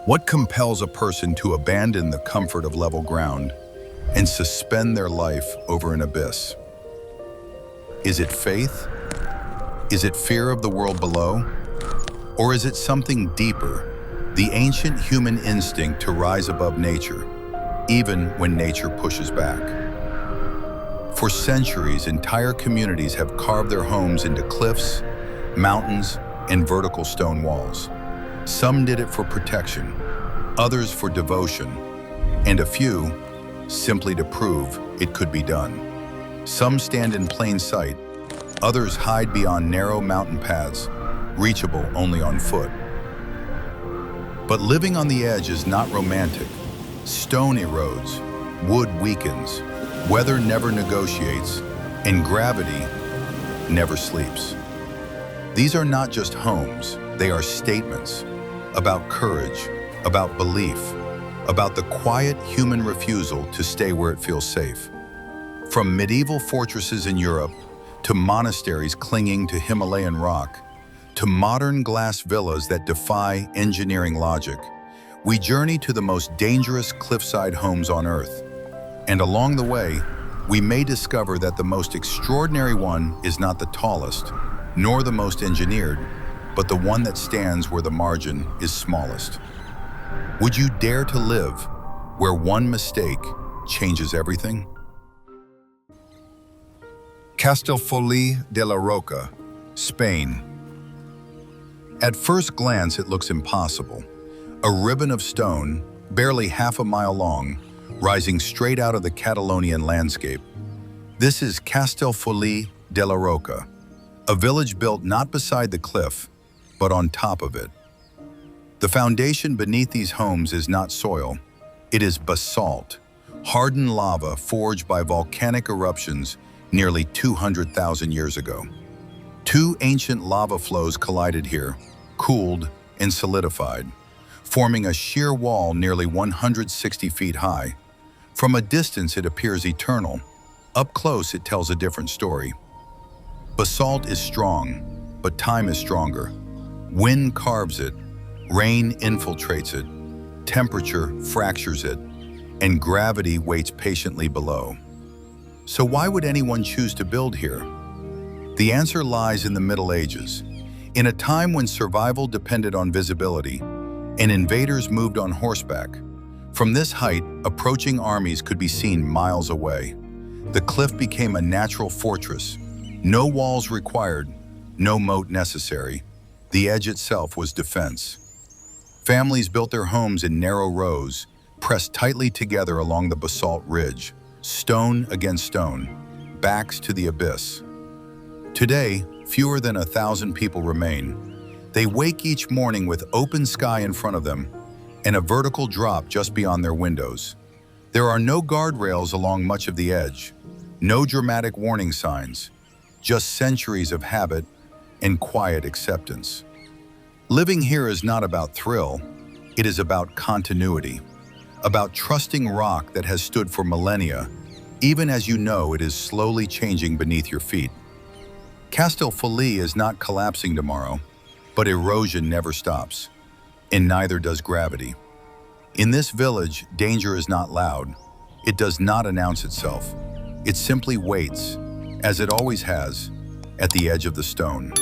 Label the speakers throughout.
Speaker 1: What compels a person to abandon the comfort of level ground and suspend their life over an abyss? Is it faith? Is it fear of the world below? Or is it something deeper, the ancient human instinct to rise above nature, even when nature pushes back? For centuries, entire communities have carved their homes into cliffs, mountains, and vertical stone walls. Some did it for protection, others for devotion, and a few simply to prove it could be done. Some stand in plain sight, others hide beyond narrow mountain paths, reachable only on foot. But living on the edge is not romantic. Stone erodes, wood weakens, weather never negotiates, and gravity never sleeps. These are not just homes, they are statements about courage, about belief, about the quiet human refusal to stay where it feels safe. From medieval fortresses in Europe, to monasteries clinging to Himalayan rock, to modern glass villas that defy engineering logic, we journey to the most dangerous cliffside homes on Earth. And along the way, we may discover that the most extraordinary one is not the tallest, nor the most engineered, but the one that stands where the margin is smallest. Would you dare to live where one mistake changes everything? Castellfollit de la Roca, Spain. At first glance, it looks impossible. A ribbon of stone, barely half a mile long, rising straight out of the Catalonian landscape. This is Castellfollit de la Roca, a village built not beside the cliff, but on top of it. The foundation beneath these homes is not soil, it is basalt, hardened lava forged by volcanic eruptions nearly 200,000 years ago. Two ancient lava flows collided here, cooled and solidified, forming a sheer wall nearly 160 feet high. From a distance, it appears eternal. Up close, it tells a different story. Basalt is strong, but time is stronger. Wind carves it, rain infiltrates it, temperature fractures it, and gravity waits patiently below. So why would anyone choose to build here? The answer lies in the Middle Ages. In a time when survival depended on visibility, and invaders moved on horseback. From this height, approaching armies could be seen miles away. The cliff became a natural fortress. No walls required, no moat necessary. The edge itself was defense. Families built their homes in narrow rows, pressed tightly together along the basalt ridge, stone against stone, backs to the abyss. Today, fewer than 1,000 people remain. They wake each morning with open sky in front of them and a vertical drop just beyond their windows. There are no guardrails along much of the edge, no dramatic warning signs, just centuries of habit and quiet acceptance. Living here is not about thrill, it is about continuity, about trusting rock that has stood for millennia, even as you know it is slowly changing beneath your feet. Castellfollit is not collapsing tomorrow, but erosion never stops, and neither does gravity. In this village, danger is not loud. It does not announce itself. It simply waits, as it always has, at the edge of the stone.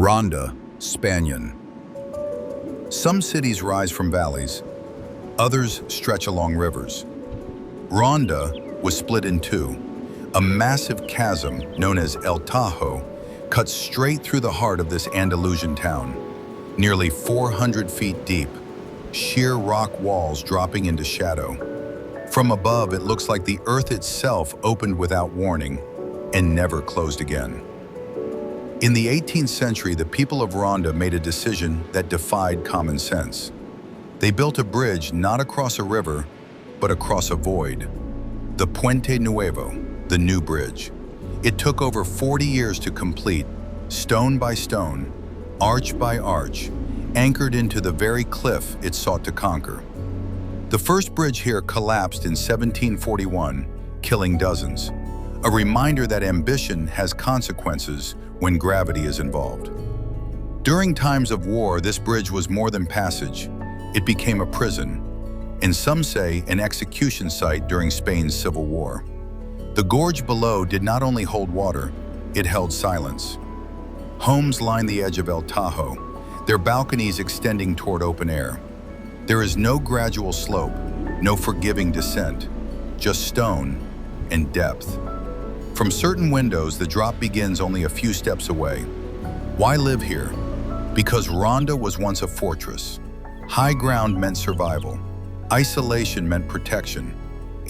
Speaker 1: Ronda, Spain. Some cities rise from valleys, others stretch along rivers. Ronda was split in two. A massive chasm known as El Tajo cuts straight through the heart of this Andalusian town, nearly 400 feet deep, sheer rock walls dropping into shadow. From above, it looks like the earth itself opened without warning and never closed again. In the 18th century, the people of Ronda made a decision that defied common sense. They built a bridge not across a river, but across a void. The Puente Nuevo, the new bridge. It took over 40 years to complete, stone by stone, arch by arch, anchored into the very cliff it sought to conquer. The first bridge here collapsed in 1741, killing dozens. A reminder that ambition has consequences when gravity is involved. During times of war, this bridge was more than passage. It became a prison, and some say an execution site during Spain's Civil War. The gorge below did not only hold water, it held silence. Homes line the edge of El Tajo, their balconies extending toward open air. There is no gradual slope, no forgiving descent, just stone and depth. From certain windows, the drop begins only a few steps away. Why live here? Because Ronda was once a fortress. High ground meant survival. Isolation meant protection.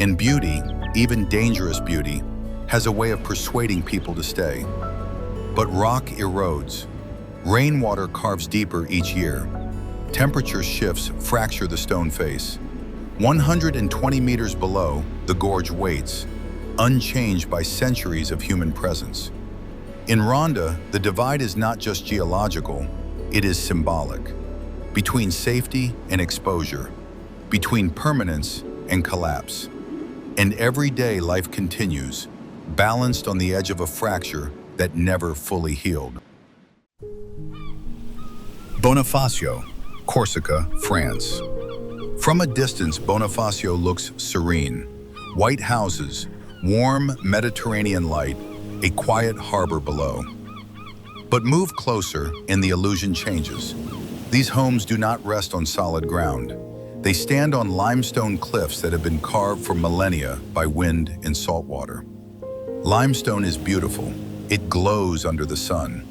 Speaker 1: And beauty, even dangerous beauty, has a way of persuading people to stay. But rock erodes. Rainwater carves deeper each year. Temperature shifts fracture the stone face. 120 meters below, the gorge waits, unchanged by centuries of human presence. In Ronda, the divide is not just geological, it is symbolic. Between safety and exposure, between permanence and collapse. And every day life continues, balanced on the edge of a fracture that never fully healed. Bonifacio, Corsica, France. From a distance, Bonifacio looks serene. White houses, warm Mediterranean light, a quiet harbor below. But move closer and the illusion changes. These homes do not rest on solid ground. They stand on limestone cliffs that have been carved for millennia by wind and salt water. Limestone is beautiful. It glows under the sun.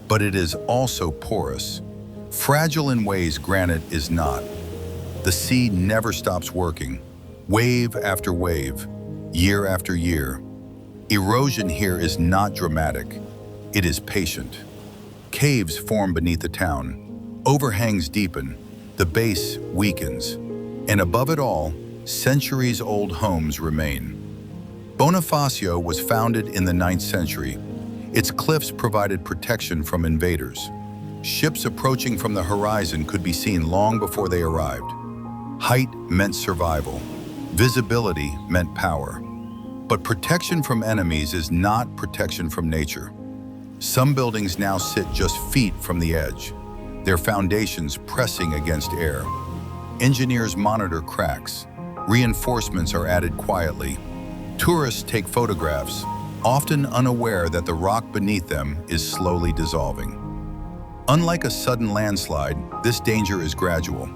Speaker 1: But it is also porous, fragile in ways granite is not. The sea never stops working, wave after wave, year after year. Erosion here is not dramatic. It is patient. Caves form beneath the town. Overhangs deepen. The base weakens. And above it all, centuries-old homes remain. Bonifacio was founded in the 9th century. Its cliffs provided protection from invaders. Ships approaching from the horizon could be seen long before they arrived. Height meant survival. Visibility meant power. But protection from enemies is not protection from nature. Some buildings now sit just feet from the edge, their foundations pressing against air. Engineers monitor cracks. Reinforcements are added quietly. Tourists take photographs, often unaware that the rock beneath them is slowly dissolving. Unlike a sudden landslide, this danger is gradual.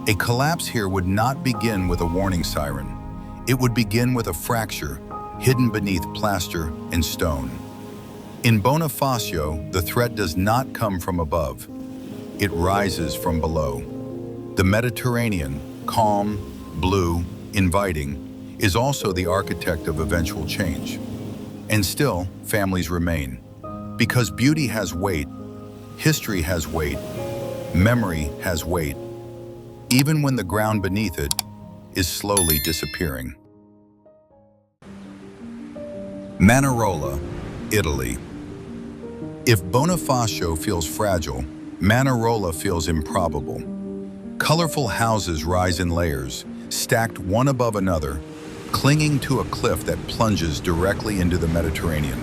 Speaker 1: A collapse here would not begin with a warning siren. It would begin with a fracture, hidden beneath plaster and stone. In Bonifacio, the threat does not come from above. It rises from below. The Mediterranean, calm, blue, inviting, is also the architect of eventual change. And still, families remain. Because beauty has weight, history has weight, memory has weight, even when the ground beneath it is slowly disappearing. Manarola, Italy. If Bonifacio feels fragile, Manarola feels improbable. Colorful houses rise in layers, stacked one above another, clinging to a cliff that plunges directly into the Mediterranean.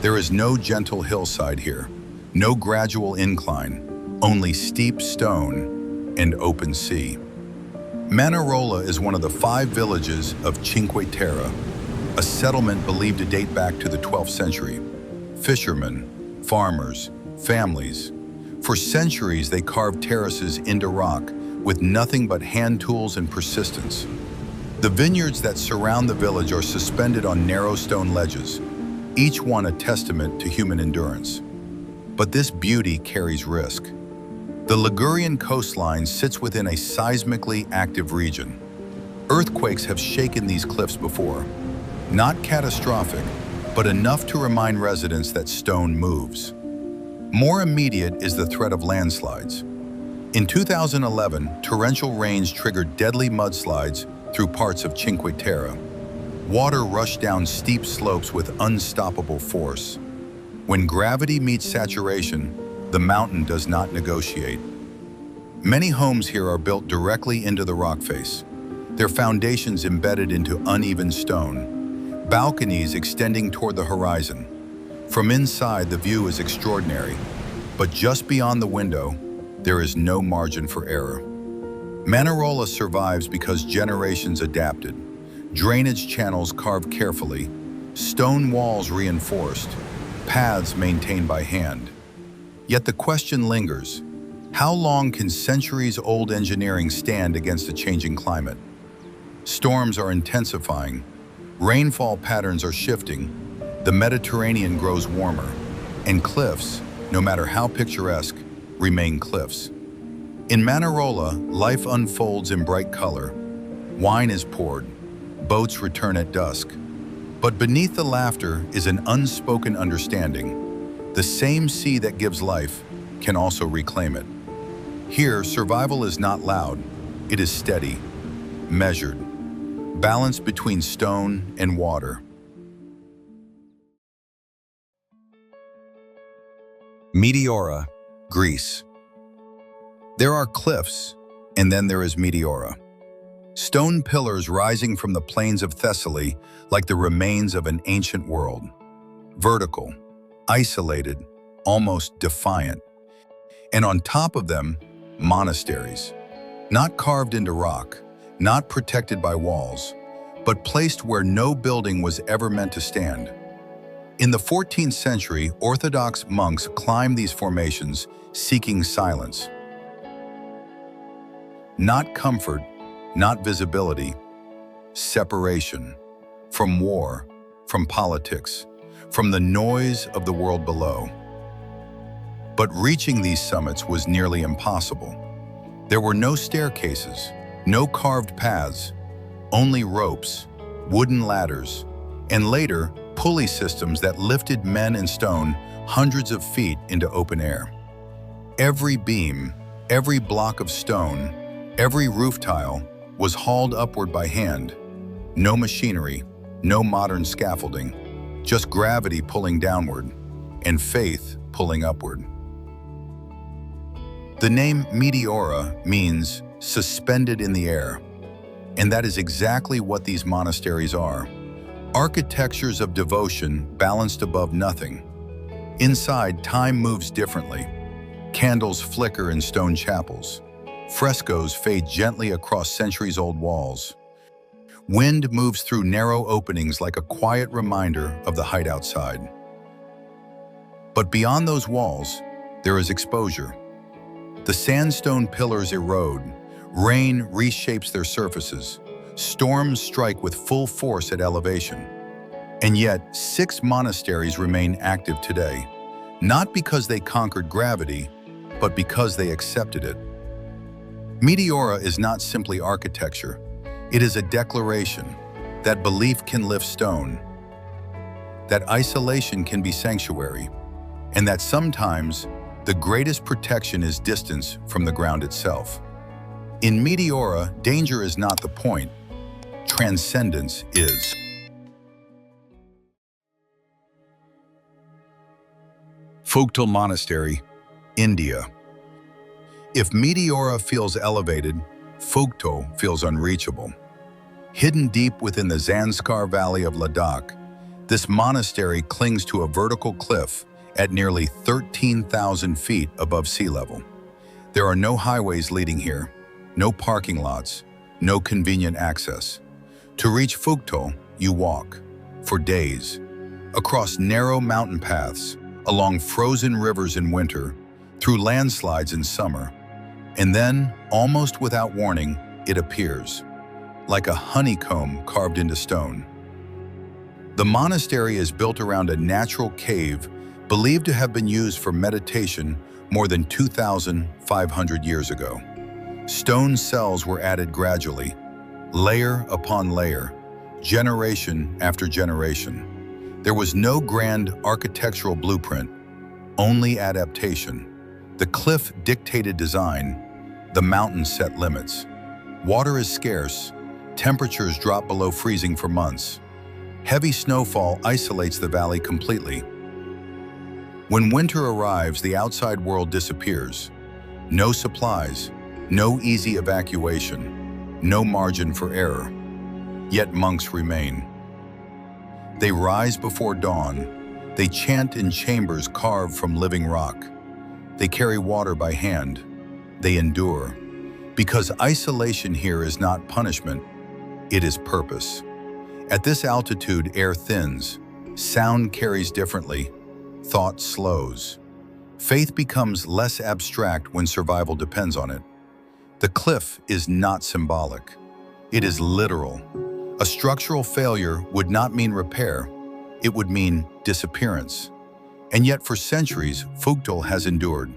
Speaker 1: There is no gentle hillside here, no gradual incline, only steep stone and open sea. Manarola is one of the 5 villages of Cinque Terre, a settlement believed to date back to the 12th century. Fishermen, farmers, families. For centuries, they carved terraces into rock with nothing but hand tools and persistence. The vineyards that surround the village are suspended on narrow stone ledges, each one a testament to human endurance. But this beauty carries risk. The Ligurian coastline sits within a seismically active region. Earthquakes have shaken these cliffs before. Not catastrophic, but enough to remind residents that stone moves. More immediate is the threat of landslides. In 2011, torrential rains triggered deadly mudslides through parts of Cinque Terre. Water rushed down steep slopes with unstoppable force. When gravity meets saturation, the mountain does not negotiate. Many homes here are built directly into the rock face, their foundations embedded into uneven stone, balconies extending toward the horizon. From inside, the view is extraordinary. But just beyond the window, there is no margin for error. Manarola survives because generations adapted, drainage channels carved carefully, stone walls reinforced, paths maintained by hand. Yet the question lingers, how long can centuries-old engineering stand against a changing climate? Storms are intensifying, rainfall patterns are shifting, the Mediterranean grows warmer, and cliffs, no matter how picturesque, remain cliffs. In Manarola, life unfolds in bright color. Wine is poured, boats return at dusk. But beneath the laughter is an unspoken understanding. The same sea that gives life can also reclaim it. Here, survival is not loud, it is steady, measured, balanced between stone and water. Meteora, Greece. There are cliffs, and then there is Meteora. Stone pillars rising from the plains of Thessaly like the remains of an ancient world. Vertical, isolated, almost defiant. And on top of them, monasteries. Not carved into rock, not protected by walls, but placed where no building was ever meant to stand. In the 14th century, Orthodox monks climbed these formations, seeking silence. Not comfort, not visibility, separation from war, from politics, from the noise of the world below. But reaching these summits was nearly impossible. There were no staircases, no carved paths, only ropes, wooden ladders, and later, pulley systems that lifted men and stone hundreds of feet into open air. Every beam, every block of stone, every roof tile was hauled upward by hand. No machinery, no modern scaffolding, just gravity pulling downward and faith pulling upward. The name Meteora means suspended in the air, and that is exactly what these monasteries are. Architectures of devotion balanced above nothing. Inside, time moves differently. Candles flicker in stone chapels. Frescoes fade gently across centuries-old walls. Wind moves through narrow openings like a quiet reminder of the height outside. But beyond those walls, there is exposure. The sandstone pillars erode. Rain reshapes their surfaces. Storms strike with full force at elevation. And yet, 6 monasteries remain active today, not because they conquered gravity, but because they accepted it. Meteora is not simply architecture. It is a declaration that belief can lift stone, that isolation can be sanctuary, and that sometimes the greatest protection is distance from the ground itself. In Meteora, danger is not the point. Transcendence is. Phugtal Monastery, India. If Meteora feels elevated, Phugtal feels unreachable. Hidden deep within the Zanskar Valley of Ladakh, this monastery clings to a vertical cliff at nearly 13,000 feet above sea level. There are no highways leading here, no parking lots, no convenient access. To reach Phugtal, you walk, for days, across narrow mountain paths, along frozen rivers in winter, through landslides in summer, and then, almost without warning, it appears, like a honeycomb carved into stone. The monastery is built around a natural cave believed to have been used for meditation more than 2,500 years ago. Stone cells were added gradually, layer upon layer, generation after generation. There was no grand architectural blueprint, only adaptation. The cliff dictated design, the mountain set limits. Water is scarce, temperatures drop below freezing for months. Heavy snowfall isolates the valley completely. When winter arrives, the outside world disappears. No supplies, no easy evacuation, no margin for error. Yet monks remain. They rise before dawn. They chant in chambers carved from living rock. They carry water by hand. They endure. Because isolation here is not punishment, it is purpose. At this altitude, air thins, sound carries differently, thought slows. Faith becomes less abstract when survival depends on it. The cliff is not symbolic. It is literal. A structural failure would not mean repair. It would mean disappearance. And yet for centuries, Phugtal has endured.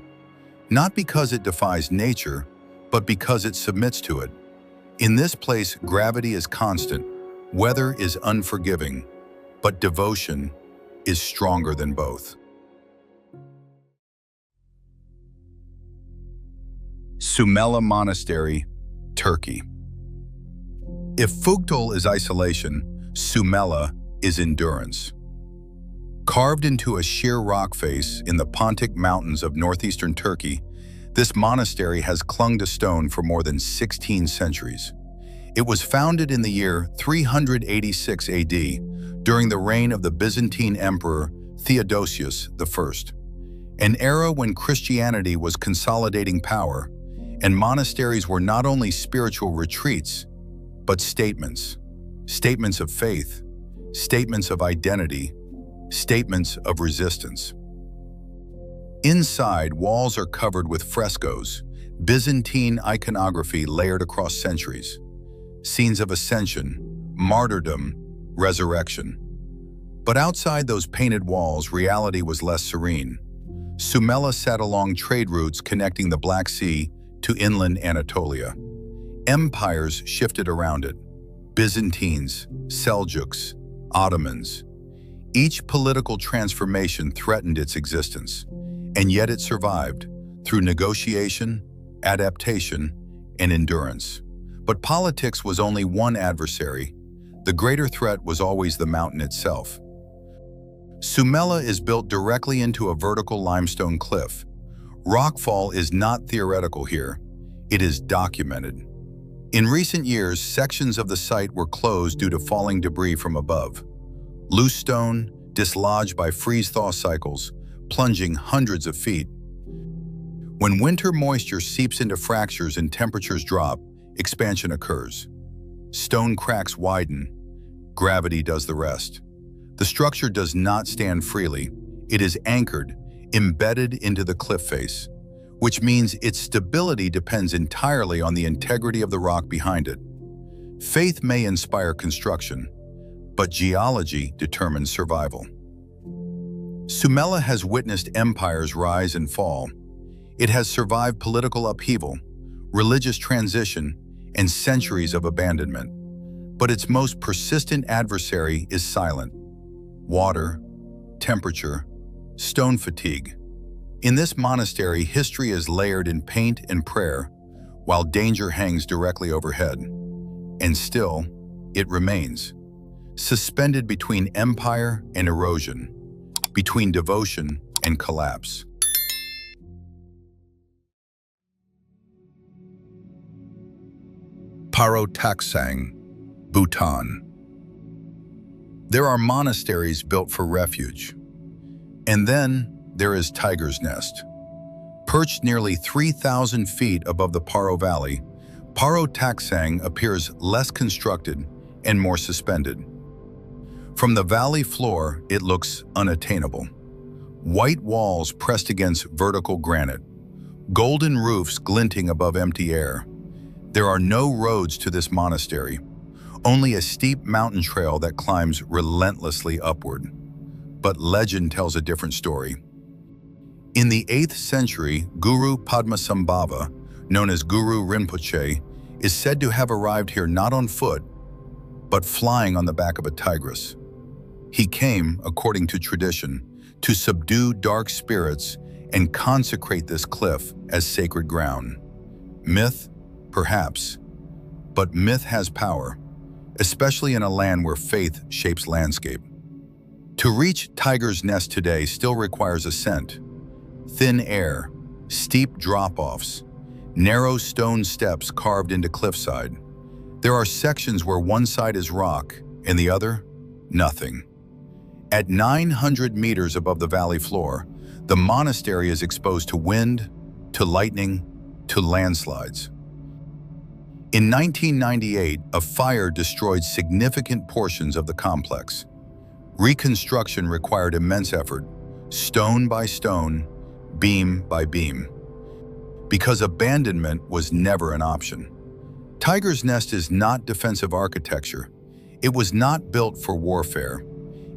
Speaker 1: Not because it defies nature, but because it submits to it. In this place, gravity is constant, weather is unforgiving, but devotion is stronger than both. Sumela Monastery, Turkey. If Phugtal is isolation, Sumela is endurance. Carved into a sheer rock face in the Pontic Mountains of northeastern Turkey, this monastery has clung to stone for more than 16 centuries. It was founded in the year 386 AD during the reign of the Byzantine Emperor Theodosius I, an era when Christianity was consolidating power and monasteries were not only spiritual retreats, but statements of faith, statements of identity, statements of resistance. Inside, walls are covered with frescoes, Byzantine iconography layered across centuries, scenes of ascension, martyrdom, resurrection. But outside those painted walls, reality was less serene. Sumela sat along trade routes connecting the Black Sea to inland Anatolia. Empires shifted around it: Byzantines, Seljuks, Ottomans. Each political transformation threatened its existence, and yet it survived through negotiation, adaptation, and endurance. But politics was only one adversary. The greater threat was always the mountain itself. Sumela is built directly into a vertical limestone cliff. Rockfall is not theoretical here, it is documented. In recent years, sections of the site were closed due to falling debris from above. Loose stone, dislodged by freeze-thaw cycles, plunging hundreds of feet. When winter moisture seeps into fractures and temperatures drop, expansion occurs. Stone cracks widen, gravity does the rest. The structure does not stand freely. It is anchored, embedded into the cliff face, which means its stability depends entirely on the integrity of the rock behind it. Faith may inspire construction, but geology determines survival. Sumela has witnessed empires rise and fall. It has survived political upheaval, religious transition, and centuries of abandonment. But its most persistent adversary is silent: water, temperature, stone fatigue. In this monastery, history is layered in paint and prayer, while danger hangs directly overhead. And still, it remains, suspended between empire and erosion, between devotion and collapse. Paro Taktsang, Bhutan. There are monasteries built for refuge. And then there is Tiger's Nest. Perched nearly 3,000 feet above the Paro Valley, Paro Taktsang appears less constructed and more suspended. From the valley floor, it looks unattainable. White walls pressed against vertical granite, golden roofs glinting above empty air. There are no roads to this monastery, only a steep mountain trail that climbs relentlessly upward. But legend tells a different story. In the 8th century, Guru Padmasambhava, known as Guru Rinpoche, is said to have arrived here not on foot, but flying on the back of a tigress. He came, according to tradition, to subdue dark spirits and consecrate this cliff as sacred ground. Myth? Perhaps. But myth has power, especially in a land where faith shapes landscape. To reach Tiger's Nest today still requires ascent. Thin air, steep drop-offs, narrow stone steps carved into cliffside. There are sections where one side is rock and the other, nothing. At 900 meters above the valley floor, The monastery is exposed to wind, to lightning, to landslides. In 1998, a fire destroyed significant portions of the complex. Reconstruction required immense effort, stone by stone, beam by beam, because abandonment was never an option. Tiger's Nest is not defensive architecture. It was not built for warfare.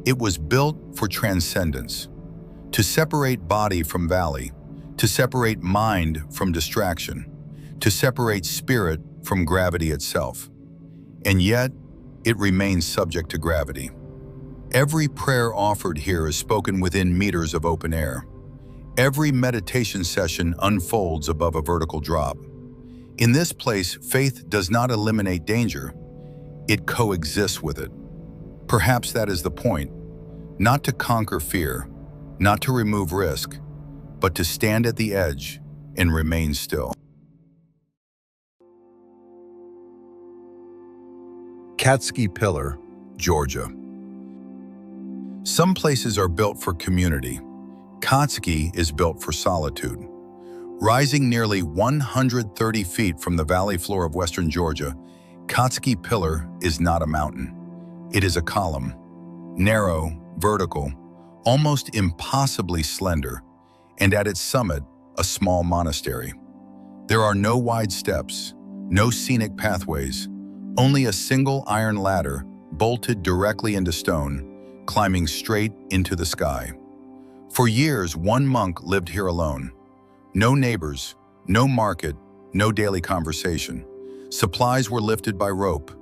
Speaker 1: It was built for transcendence, to separate body from valley, to separate mind from distraction, to separate spirit from gravity itself. And yet, it remains subject to gravity. Every prayer offered here is spoken within meters of open air. Every meditation session unfolds above a vertical drop. In this place, faith does not eliminate danger, it coexists with it. Perhaps that is the point, not to conquer fear, not to remove risk, but to stand at the edge and remain still. Katskhi Pillar, Georgia. Some places are built for community. Katskhi is built for solitude. Rising nearly 130 feet from the valley floor of western Georgia, Katskhi Pillar is not a mountain. It is a column, narrow, vertical, almost impossibly slender, and at its summit, a small monastery. There are no wide steps, no scenic pathways, only a single iron ladder bolted directly into stone, climbing straight into the sky. For years, one monk lived here alone. No neighbors, no market, no daily conversation. Supplies were lifted by rope.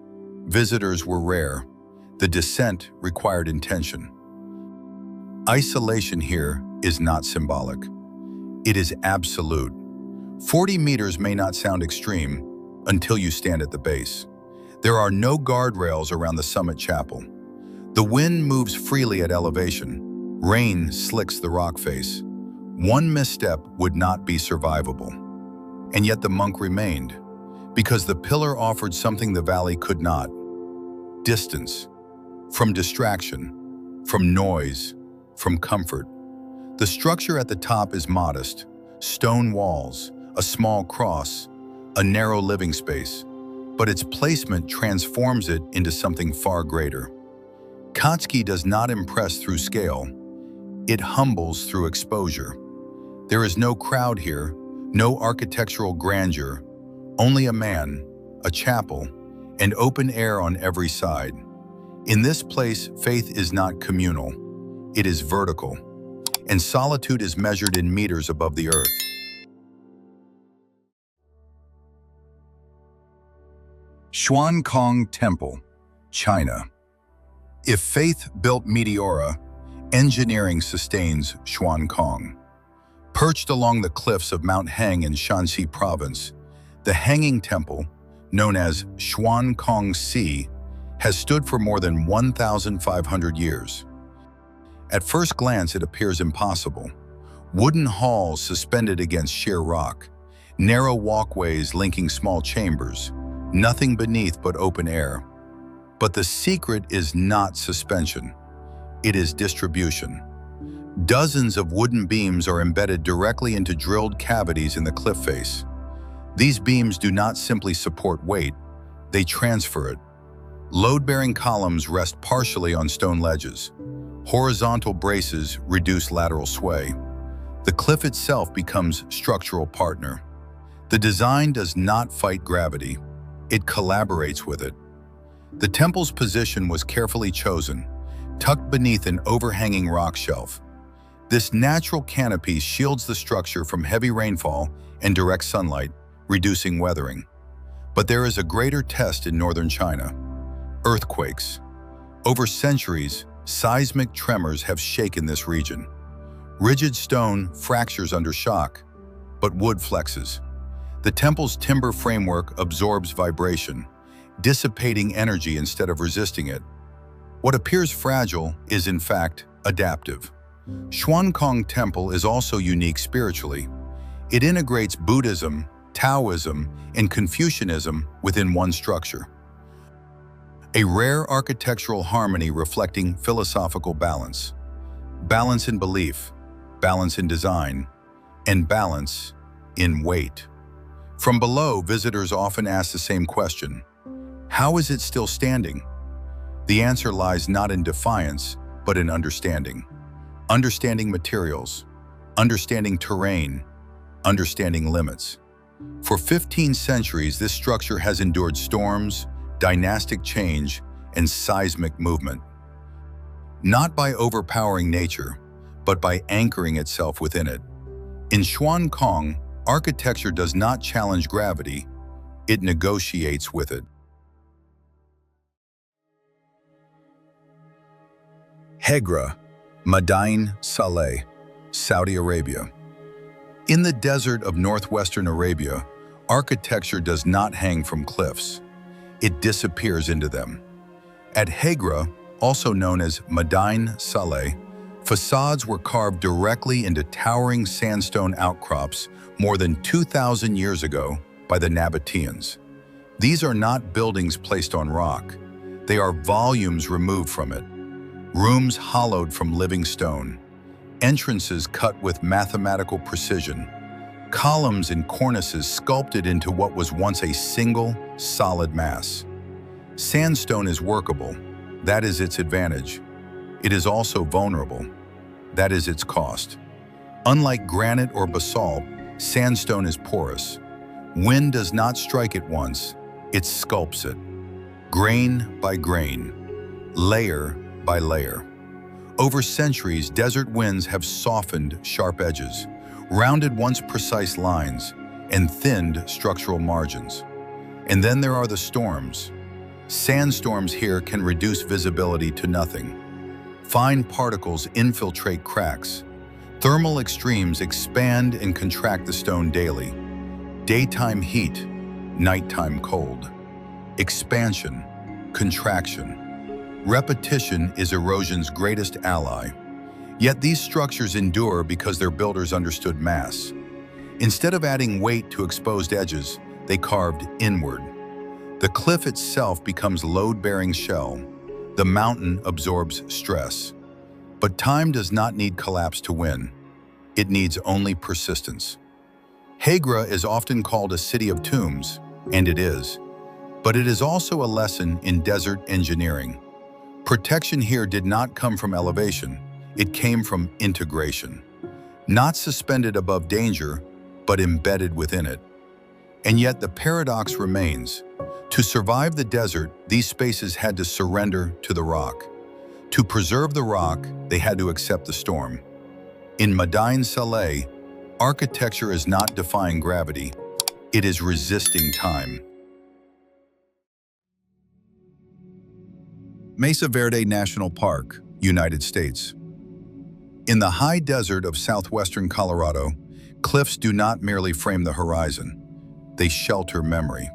Speaker 1: Visitors were rare. The descent required intention. Isolation here is not symbolic. It is absolute. 40 meters may not sound extreme until you stand at the base. There are no guardrails around the summit chapel. The wind moves freely at elevation. Rain slicks the rock face. One misstep would not be survivable. And yet the monk remained, because the pillar offered something the valley could not: distance, from distraction, from noise, from comfort. The structure at the top is modest: stone walls, a small cross, a narrow living space, but its placement transforms it into something far greater. Katskhi does not impress through scale, it humbles through exposure. There is no crowd here, no architectural grandeur, only a man, a chapel, and open air on every side. In this place, faith is not communal, it is vertical, and solitude is measured in meters above the earth. Xuan Temple, China. If faith built Meteora, engineering sustains Xuan. Perched along the cliffs of Mount Heng in Shanxi province, the Hanging Temple, known as Xuan Si, has stood for more than 1,500 years. At first glance, it appears impossible. Wooden halls suspended against sheer rock, narrow walkways linking small chambers, nothing beneath but open air. But the secret is not suspension. It is distribution. Dozens of wooden beams are embedded directly into drilled cavities in the cliff face. These beams do not simply support weight, they transfer it. Load-bearing columns rest partially on stone ledges. Horizontal braces reduce lateral sway. The cliff itself becomes structural partner. The design does not fight gravity, it collaborates with it. The temple's position was carefully chosen, tucked beneath an overhanging rock shelf. This natural canopy shields the structure from heavy rainfall and direct sunlight, reducing weathering. But there is a greater test in northern China: earthquakes. Over centuries, seismic tremors have shaken this region. Rigid stone fractures under shock, but wood flexes. The temple's timber framework absorbs vibration, dissipating energy instead of resisting it. What appears fragile is, in fact, adaptive. Xuan Temple is also unique spiritually. It integrates Buddhism, Taoism, and Confucianism within one structure. A rare architectural harmony reflecting philosophical balance. Balance in belief, balance in design, and balance in weight. From below, visitors often ask the same question: how is it still standing? The answer lies not in defiance, but in understanding. Understanding materials, understanding terrain, understanding limits. For 15 centuries, this structure has endured storms, dynastic change, and seismic movement. Not by overpowering nature, but by anchoring itself within it. In Xuan, architecture does not challenge gravity, it negotiates with it. Hajjarah, Madain, Saleh, Saudi Arabia. In the desert of northwestern Arabia, architecture does not hang from cliffs. It disappears into them. At Hajjarah, also known as Madain Saleh, facades were carved directly into towering sandstone outcrops more than 2,000 years ago by the Nabateans. These are not buildings placed on rock. They are volumes removed from it. Rooms hollowed from living stone. Entrances cut with mathematical precision. Columns and cornices sculpted into what was once a single, solid mass. Sandstone is workable. That is its advantage. It is also vulnerable. That is its cost. Unlike granite or basalt, sandstone is porous. Wind does not strike it once, it sculpts it. Grain by grain, layer by layer. Over centuries, desert winds have softened sharp edges, rounded once precise lines, and thinned structural margins. And then there are the storms. Sandstorms here can reduce visibility to nothing. Fine particles infiltrate cracks. Thermal extremes expand and contract the stone daily. Daytime heat, nighttime cold. Expansion, contraction. Repetition is erosion's greatest ally. Yet these structures endure because their builders understood mass. Instead of adding weight to exposed edges, they carved inward. The cliff itself becomes load-bearing shell. The mountain absorbs stress. But time does not need collapse to win. It needs only persistence. Hajjarah is often called a city of tombs, and it is. But it is also a lesson in desert engineering. Protection here did not come from elevation. It came from integration. Not suspended above danger, but embedded within it. And yet the paradox remains. To survive the desert, these spaces had to surrender to the rock. To preserve the rock, they had to accept the storm. In Madain Saleh, architecture is not defying gravity. It is resisting time. Mesa Verde National Park, United States. In the high desert of southwestern Colorado, cliffs do not merely frame the horizon. They shelter memory.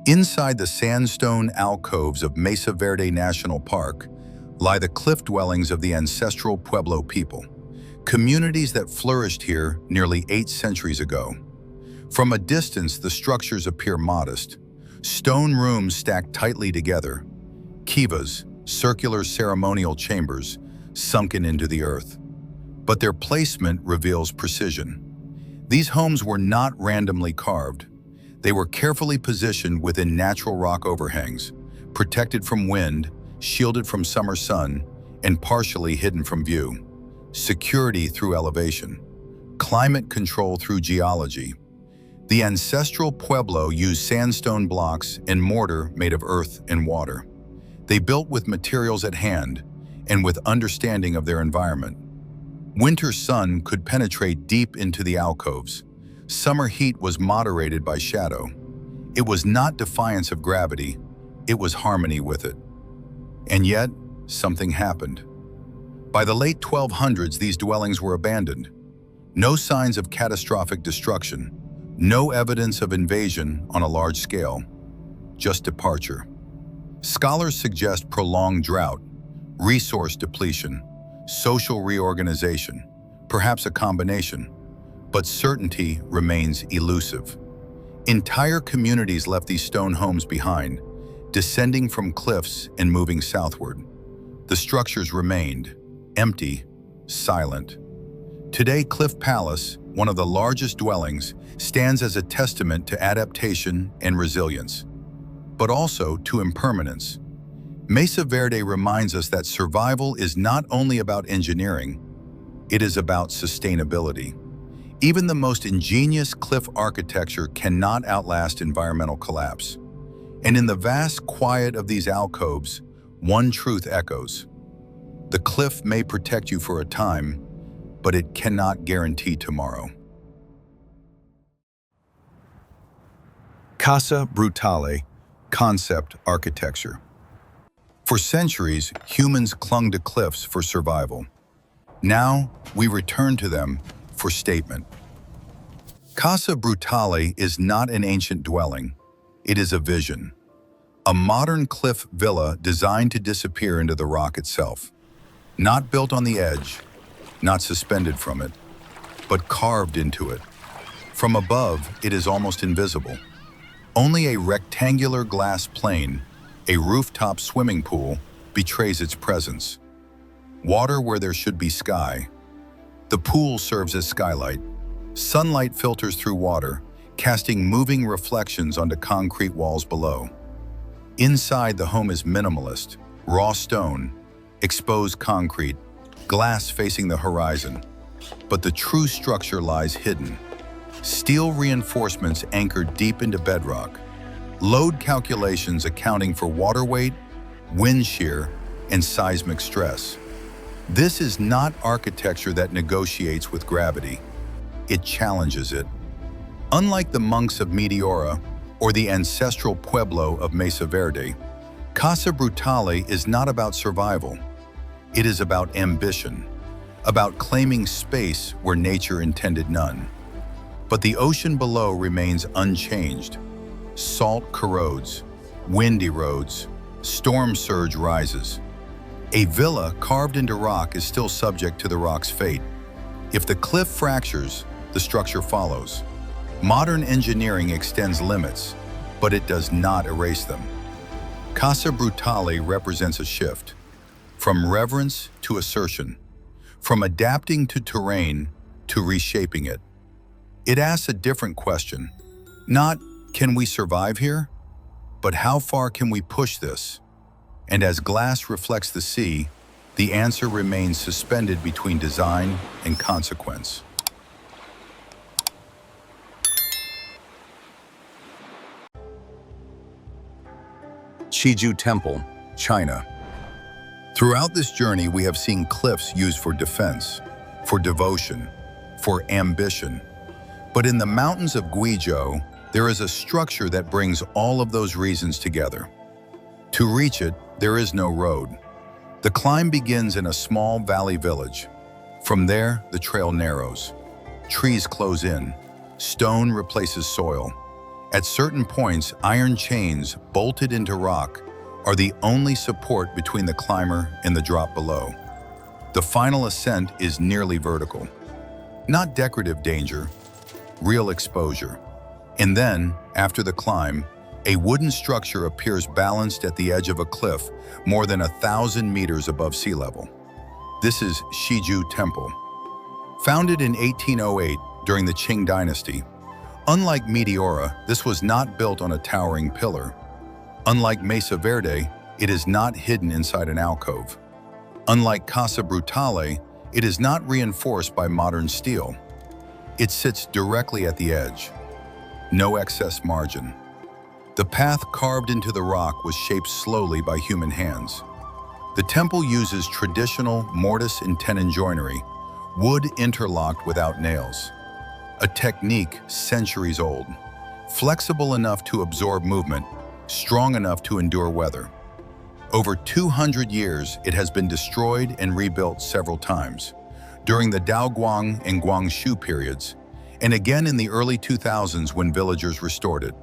Speaker 1: Inside the sandstone alcoves of Mesa Verde National Park lie the cliff dwellings of the ancestral Pueblo people, communities that flourished here nearly 8 centuries ago. From a distance, the structures appear modest. Stone rooms stacked tightly together, kivas, circular ceremonial chambers, sunken into the earth. But their placement reveals precision. These homes were not randomly carved. They were carefully positioned within natural rock overhangs, protected from wind, shielded from summer sun, and partially hidden from view. Security through elevation. Climate control through geology. The ancestral Pueblo used sandstone blocks and mortar made of earth and water. They built with materials at hand and with understanding of their environment. Winter sun could penetrate deep into the alcoves. Summer heat was moderated by shadow. It was not defiance of gravity, it was harmony with it. And yet, something happened. By the late 1200s, these dwellings were abandoned. No signs of catastrophic destruction, no evidence of invasion on a large scale, just departure. Scholars suggest prolonged drought, resource depletion, social reorganization, perhaps a combination, but certainty remains elusive. Entire communities left these stone homes behind, descending from cliffs and moving southward. The structures remained, empty, silent. Today, Cliff Palace, one of the largest dwellings, stands as a testament to adaptation and resilience, but also to impermanence. Mesa Verde reminds us that survival is not only about engineering, it is about sustainability. Even the most ingenious cliff architecture cannot outlast environmental collapse. And in the vast quiet of these alcoves, one truth echoes. The cliff may protect you for a time, but it cannot guarantee tomorrow. Casa Brutale, concept architecture. For centuries, humans clung to cliffs for survival. Now, we return to them for statement. Casa Brutale is not an ancient dwelling. It is a vision. A modern cliff villa designed to disappear into the rock itself. Not built on the edge, not suspended from it, but carved into it. From above, it is almost invisible. Only a rectangular glass plane, a rooftop swimming pool, betrays its presence. Water where there should be sky. The pool serves as skylight. Sunlight filters through water, casting moving reflections onto concrete walls below. Inside, the home is minimalist, raw stone, exposed concrete, glass facing the horizon. But the true structure lies hidden. Steel reinforcements anchored deep into bedrock. Load calculations accounting for water weight, wind shear, and seismic stress. This is not architecture that negotiates with gravity. It challenges it. Unlike the monks of Meteora or the ancestral pueblo of Mesa Verde, Casa Brutale is not about survival. It is about ambition, about claiming space where nature intended none. But the ocean below remains unchanged. Salt corrodes, wind erodes, storm surge rises. A villa carved into rock is still subject to the rock's fate. If the cliff fractures, the structure follows. Modern engineering extends limits, but it does not erase them. Casa Brutale represents a shift, from reverence to assertion, from adapting to terrain to reshaping it. It asks a different question. Not, can we survive here? But how far can we push this? And as glass reflects the sea, the answer remains suspended between design and consequence. Xizhu Temple, China. Throughout this journey, we have seen cliffs used for defense, for devotion, for ambition. But in the mountains of Guizhou, there is a structure that brings all of those reasons together. To reach it, there is no road. The climb begins in a small valley village. From there, the trail narrows. Trees close in. Stone replaces soil. At certain points, iron chains bolted into rock are the only support between the climber and the drop below. The final ascent is nearly vertical. Not decorative danger, real exposure. And then, after the climb, a wooden structure appears balanced at the edge of a cliff more than 1,000 meters above sea level. This is Xizhu Temple. Founded in 1808 during the Qing dynasty, unlike Meteora, this was not built on a towering pillar. Unlike Mesa Verde, it is not hidden inside an alcove. Unlike Casa Brutale, it is not reinforced by modern steel. It sits directly at the edge. No excess margin. The path carved into the rock was shaped slowly by human hands. The temple uses traditional mortise and tenon joinery, wood interlocked without nails. A technique centuries old, flexible enough to absorb movement, strong enough to endure weather. Over 200 years, it has been destroyed and rebuilt several times, during the Daoguang and Guangxu periods, and again in the early 2000s when villagers restored it.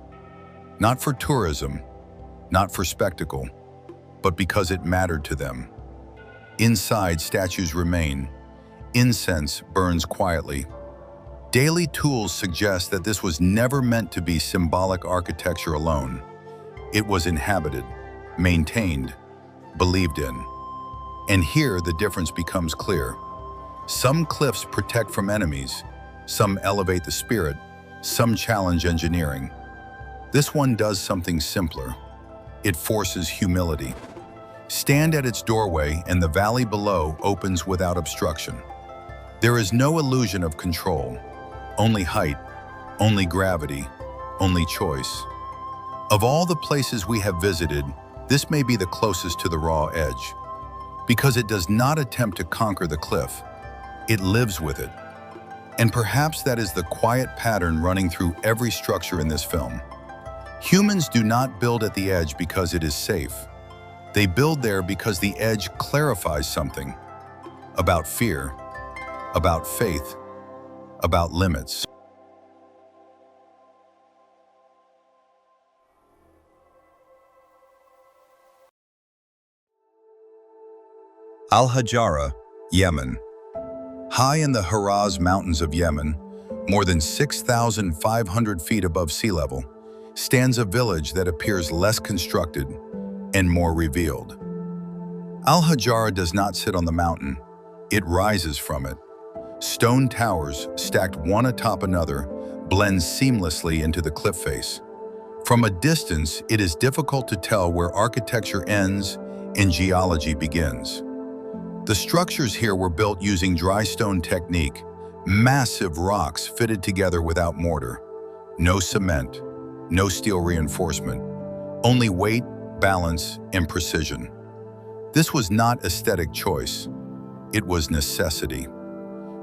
Speaker 1: Not for tourism, not for spectacle, but because it mattered to them. Inside, statues remain. Incense burns quietly. Daily tools suggest that this was never meant to be symbolic architecture alone. It was inhabited, maintained, believed in. And here the difference becomes clear. Some cliffs protect from enemies, some elevate the spirit, some challenge engineering. This one does something simpler. It forces humility. Stand at its doorway and the valley below opens without obstruction. There is no illusion of control, only height, only gravity, only choice. Of all the places we have visited, this may be the closest to the raw edge, because it does not attempt to conquer the cliff. It lives with it. And perhaps that is the quiet pattern running through every structure in this film. Humans do not build at the edge because it is safe. They build there because the edge clarifies something about fear, about faith, about limits. Al-Hajjarah, Yemen. High in the Haraz Mountains of Yemen, more than 6,500 feet above sea level, stands a village that appears less constructed and more revealed. Al-Hajjarah does not sit on the mountain, it rises from it. Stone towers, stacked one atop another, blend seamlessly into the cliff face. From a distance, it is difficult to tell where architecture ends and geology begins. The structures here were built using dry stone technique, massive rocks fitted together without mortar. No cement, no steel reinforcement, only weight, balance, and precision. This was not aesthetic choice, it was necessity.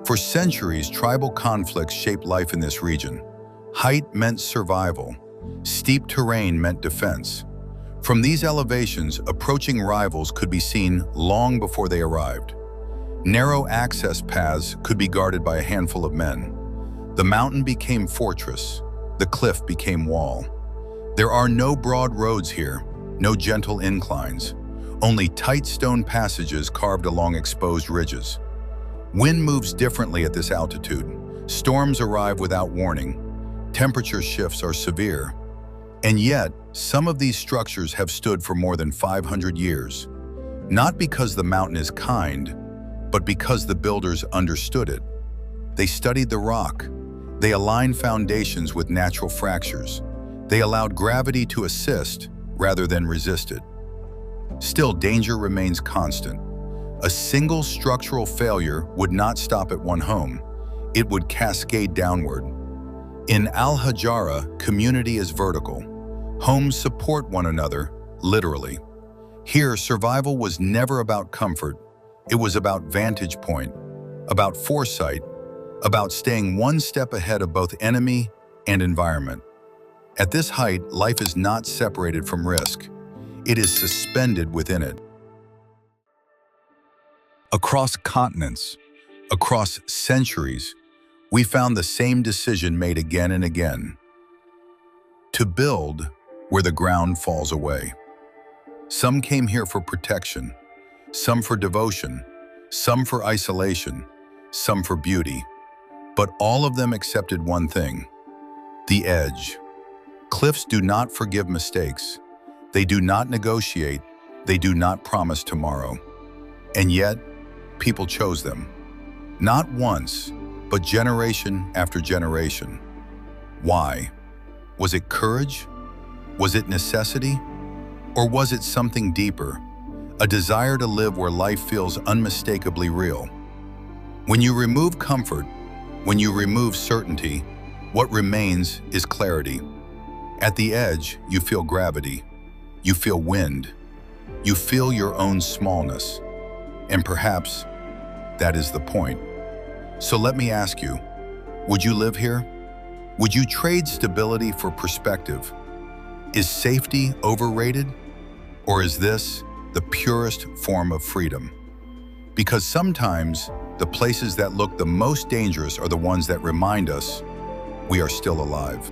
Speaker 1: For centuries, tribal conflicts shaped life in this region. Height meant survival, steep terrain meant defense. From these elevations, approaching rivals could be seen long before they arrived. Narrow access paths could be guarded by a handful of men. The mountain became fortress, the cliff became wall. There are no broad roads here, no gentle inclines, only tight stone passages carved along exposed ridges. Wind moves differently at this altitude. Storms arrive without warning. Temperature shifts are severe. And yet, some of these structures have stood for more than 500 years. Not because the mountain is kind, but because the builders understood it. They studied the rock. They aligned foundations with natural fractures. They allowed gravity to assist rather than resist it. Still, danger remains constant. A single structural failure would not stop at one home. It would cascade downward. In Al-Hajjarah, community is vertical. Homes support one another, literally. Here, survival was never about comfort. It was about vantage point, about foresight, about staying one step ahead of both enemy and environment. At this height, life is not separated from risk. It is suspended within it. Across continents, across centuries, we found the same decision made again and again: to build where the ground falls away. Some came here for protection, some for devotion, some for isolation, some for beauty. But all of them accepted one thing: the edge. Cliffs do not forgive mistakes. They do not negotiate. They do not promise tomorrow. And yet, people chose them. Not once, but generation after generation. Why? Was it courage? Was it necessity? Or was it something deeper? A desire to live where life feels unmistakably real. When you remove comfort, when you remove certainty, what remains is clarity. At the edge, you feel gravity. You feel wind. You feel your own smallness. And perhaps that is the point. So let me ask you, would you live here? Would you trade stability for perspective? Is safety overrated? Or is this the purest form of freedom? Because sometimes the places that look the most dangerous are the ones that remind us we are still alive.